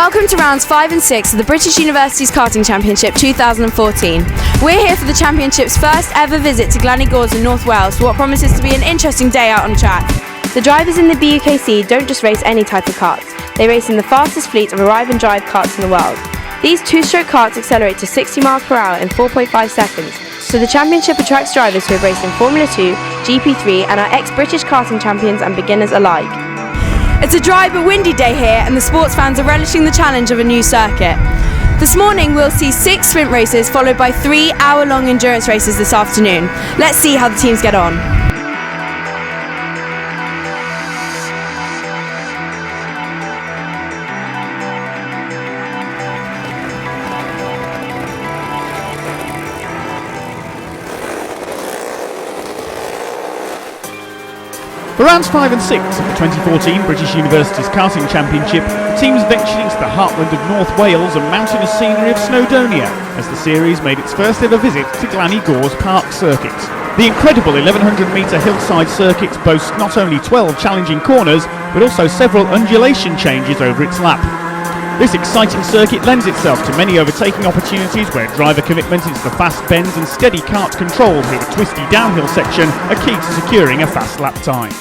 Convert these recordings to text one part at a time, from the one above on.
Welcome to rounds 5 and 6 of the British Universities Karting Championship 2014. We're here for the championship's first ever visit to glan-y-gors in North Wales for what promises to be an interesting day out on track. The drivers in the BUKC don't just race any type of karts, they race in the fastest fleet of arrive and drive karts in the world. These two-stroke karts accelerate to 60 miles per hour in 4.5 seconds, so the championship attracts drivers who have raced in Formula 2, GP3 and are ex-British karting champions and beginners alike. It's a dry but windy day here and the sports fans are relishing the challenge of a new circuit. This morning we'll see 6 sprint races followed by 3 hour-long endurance races this afternoon. Let's see how the teams get on. For rounds 5 and 6 of the 2014 British Universities Karting Championship, the teams ventured into the heartland of North Wales and mountainous scenery of Snowdonia as the series made its first ever visit to glan-y-gors Park Circuit. The incredible 1100-metre hillside circuit boasts not only 12 challenging corners, but also several undulation changes over its lap. This exciting circuit lends itself to many overtaking opportunities where driver commitment into the fast bends and steady kart control through the twisty downhill section are key to securing a fast lap time.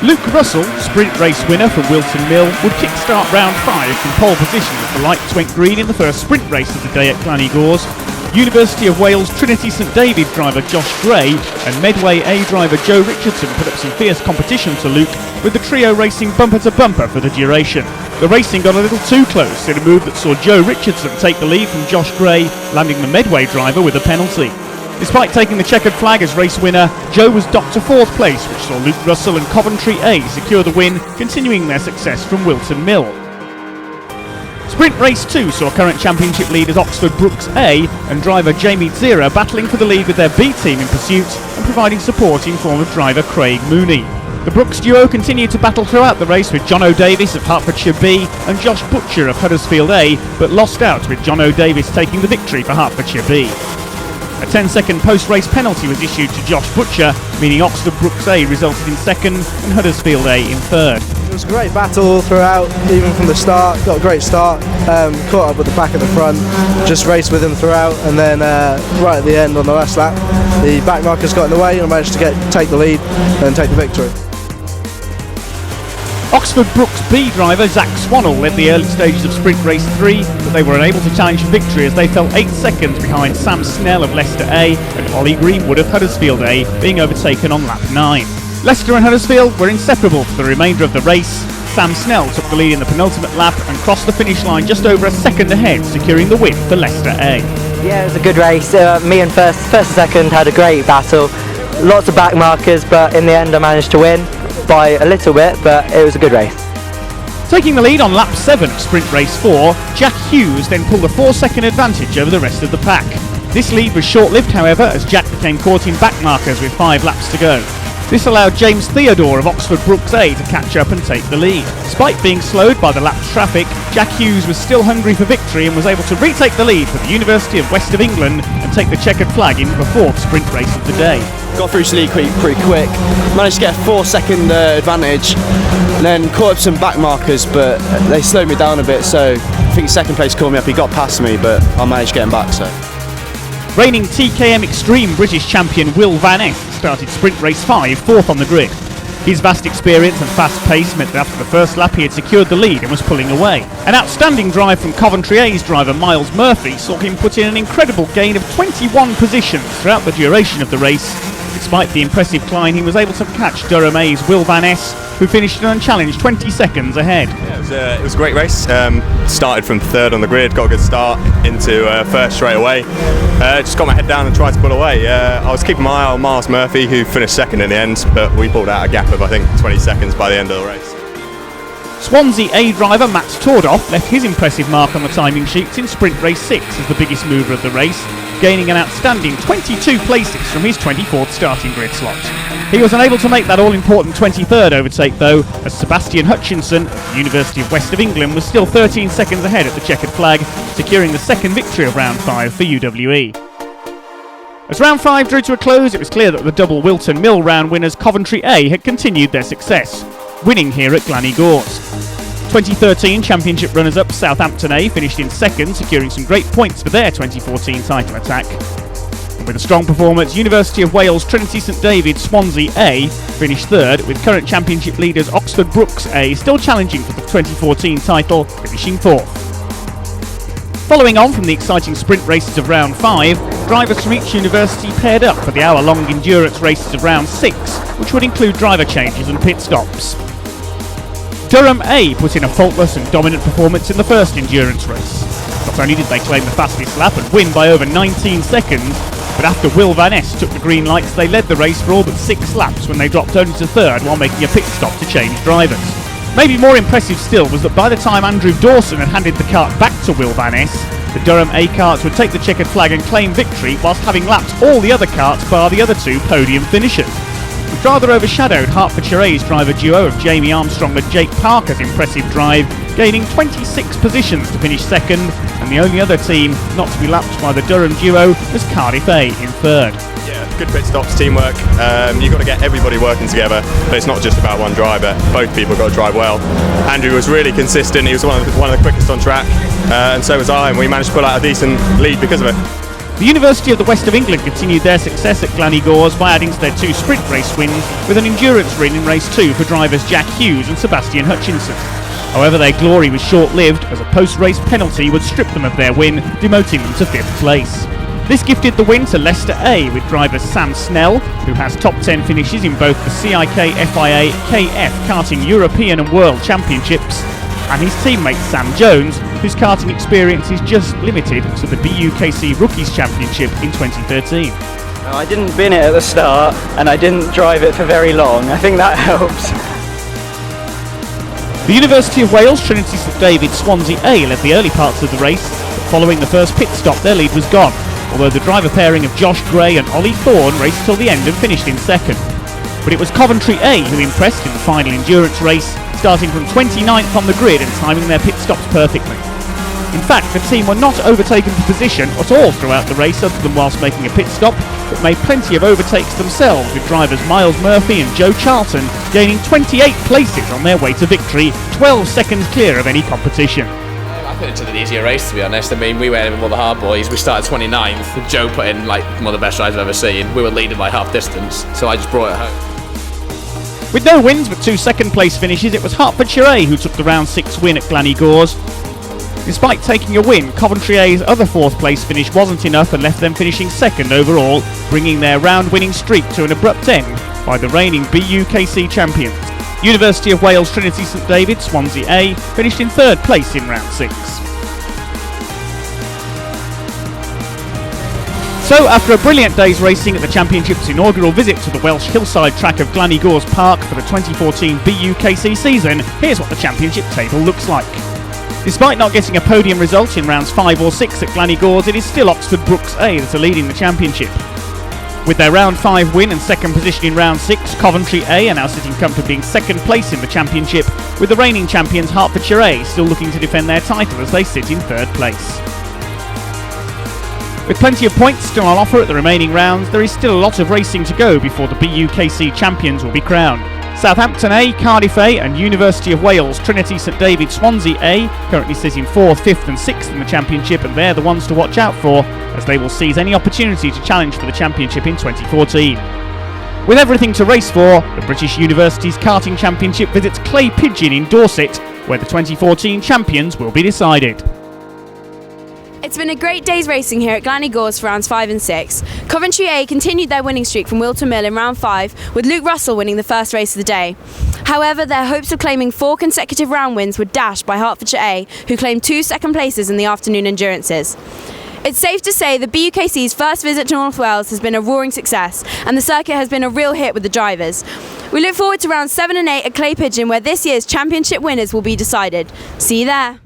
Luke Russell, sprint race winner from Wilton Mill, would kick-start round 5 from pole position as the lights went green in the first sprint race of the day at glan-y-gors. University of Wales Trinity St David driver Josh Gray and Medway A driver Joe Richardson put up some fierce competition to Luke, with the trio racing bumper to bumper for the duration. The racing got a little too close in a move that saw Joe Richardson take the lead from Josh Gray, landing the Medway driver with a penalty. Despite taking the checkered flag as race winner, Joe was docked to 4th place, which saw Luke Russell and Coventry A secure the win, continuing their success from Wilton Mill. Sprint Race 2 saw current championship leaders Oxford Brooks A and driver Jamie Zira battling for the lead with their B team in pursuit and providing support in form of driver Craig Mooney. The Brooks duo continued to battle throughout the race with Jono Davis of Hertfordshire B and Josh Butcher of Huddersfield A, but lost out with Jono Davis taking the victory for Hertfordshire B. A 10-second post-race penalty was issued to Josh Butcher, meaning Oxford Brooks A resulted in 2nd and Huddersfield A in 3rd. It was a great battle throughout, even from the start. Got a great start, caught up with the back at the front, just raced with them throughout, and then right at the end on the last lap, the back markers got in the way and I managed to take the lead and take the victory. Oxford Brooks B driver Zach Swannell led the early stages of Sprint Race 3, but they were unable to challenge for victory as they fell 8 seconds behind Sam Snell of Leicester A and Ollie Greenwood of Huddersfield A, being overtaken on lap 9. Leicester and Huddersfield were inseparable for the remainder of the race. Sam Snell took the lead in the penultimate lap and crossed the finish line just over a second ahead, securing the win for Leicester A. Yeah, it was a good race. Me and first and second had a great battle. Lots of back markers, but in the end I managed to win by a little bit, but it was a good race. Taking the lead on lap 7 of Sprint Race 4, Jack Hughes then pulled a 4-second advantage over the rest of the pack. This lead was short-lived, however, as Jack became caught in back markers with 5 laps to go. This allowed James Theodore of Oxford Brooks A to catch up and take the lead. Despite being slowed by the lapped traffic, Jack Hughes was still hungry for victory and was able to retake the lead for the University of West of England and take the checkered flag in the 4th sprint race of the day. Got through to lead pretty quick, managed to get a 4-second advantage, and then caught up some back markers, but they slowed me down a bit, so I think 2nd place called me up. He got past me, but I managed to get him back. So. Reigning TKM Extreme British champion Will Van Est started Sprint Race 5 4th on the grid. His vast experience and fast pace meant that after the first lap he had secured the lead and was pulling away. An outstanding drive from Coventry A's driver Miles Murphy saw him put in an incredible gain of 21 positions throughout the duration of the race. Despite the impressive climb, he was able to catch Durham A's Will Van Est, who finished an unchallenged 20 seconds ahead. Yeah, it was a great race. Started from 3rd on the grid, got a good start into 1st straight away. Just got my head down and tried to pull away. I was keeping my eye on Miles Murphy, who finished 2nd in the end, but we pulled out a gap of I think 20 seconds by the end of the race. Swansea A driver Matt Tordoff left his impressive mark on the timing sheets in Sprint Race 6 as the biggest mover of the race, gaining an outstanding 22 places from his 24th starting grid slot. He was unable to make that all-important 23rd overtake though, as Sebastian Hutchinson, University of West of England, was still 13 seconds ahead at the checkered flag, securing the 2nd victory of round 5 for UWE. As round 5 drew to a close, it was clear that the double Wilton Mill round winners Coventry A had continued their success, winning here at glan-y-gors. 2013 Championship runners-up Southampton A finished in second, securing some great points for their 2014 title attack. And with a strong performance, University of Wales Trinity St David Swansea A finished third, with current Championship leaders Oxford Brookes A still challenging for the 2014 title, finishing fourth. Following on from the exciting sprint races of round 5, drivers from each university paired up for the hour-long endurance races of round 6, which would include driver changes and pit stops. Durham A put in a faultless and dominant performance in the first endurance race. Not only did they claim the fastest lap and win by over 19 seconds, but after Will Van Ness took the green lights, they led the race for all but 6 laps when they dropped only to third while making a pit stop to change drivers. Maybe more impressive still was that by the time Andrew Dawson had handed the kart back to Will Van Ness, the Durham A karts would take the checkered flag and claim victory whilst having lapped all the other karts bar the other 2 podium finishers. Which rather overshadowed Hertfordshire A's driver duo of Jamie Armstrong and Jake Parker's impressive drive, gaining 26 positions to finish second, and the only other team not to be lapped by the Durham duo was Cardiff A in third. Yeah, good pit stops, teamwork. You've got to get everybody working together, but it's not just about one driver. Both people got to drive well. Andrew was really consistent. He was one of the quickest on track, and so was I, and we managed to pull out a decent lead because of it. The University of the West of England continued their success at glan-y-gors by adding to their 2 sprint race wins with an endurance win in race 2 for drivers Jack Hughes and Sebastian Hutchinson. However, their glory was short-lived as a post-race penalty would strip them of their win, demoting them to 5th place. This gifted the win to Leicester A with driver Sam Snell, who has top 10 finishes in both the CIK FIA KF Karting European and World Championships, and his teammate Sam Jones, whose karting experience is just limited to the BUKC Rookies Championship in 2013. I didn't bin it at the start and I didn't drive it for very long. I think that helps. The University of Wales Trinity St David Swansea A led the early parts of the race, but following the first pit stop their lead was gone, although the driver pairing of Josh Gray and Ollie Thorne raced till the end and finished in second. But it was Coventry A who impressed in the final endurance race, starting from 29th on the grid and timing their pit stops perfectly. In fact, the team were not overtaken for position at all throughout the race other than whilst making a pit stop, but made plenty of overtakes themselves, with drivers Miles Murphy and Joe Charlton gaining 28 places on their way to victory, 12 seconds clear of any competition. I think it's an easier race, to be honest. I mean, we went in with all the hard boys. We started 29th. Joe put in like one of the best rides I've ever seen. We were leading by half distance, so I just brought it home. With no wins but 2 second-place finishes, it was Hertfordshire A who took the round 6 win at glan-y-gors. Despite taking a win, Coventry A's other 4th-place finish wasn't enough and left them finishing second overall, bringing their round-winning streak to an abrupt end by the reigning BUKC champions. University of Wales Trinity St David Swansea A finished in 3rd place in round 6. So, after a brilliant day's racing at the Championship's inaugural visit to the Welsh hillside track of glan-y-gors Park for the 2014 BUKC season, here's what the Championship table looks like. Despite not getting a podium result in rounds 5 or 6 at glan-y-gors, it is still Oxford Brookes A that are leading the Championship. With their round 5 win and second position in round 6, Coventry A are now sitting comfortably in 2nd place in the Championship, with the reigning champions Hertfordshire A still looking to defend their title as they sit in 3rd place. With plenty of points still on offer at the remaining rounds, there is still a lot of racing to go before the BUKC champions will be crowned. Southampton A, Cardiff A and University of Wales Trinity St David Swansea A currently sit in 4th, 5th and 6th in the Championship, and they're the ones to watch out for, as they will seize any opportunity to challenge for the Championship in 2014. With everything to race for, the British Universities Karting Championship visits Clay Pigeon in Dorset, where the 2014 champions will be decided. It's been a great day's racing here at glan-y-gors for rounds 5 and 6. Coventry A continued their winning streak from Wilton Mill in round 5, with Luke Russell winning the first race of the day. However, their hopes of claiming 4 consecutive round wins were dashed by Hertfordshire A, who claimed 2 second places in the afternoon endurances. It's safe to say the BUKC's first visit to North Wales has been a roaring success, and the circuit has been a real hit with the drivers. We look forward to rounds 7 and 8 at Clay Pigeon, where this year's championship winners will be decided. See you there.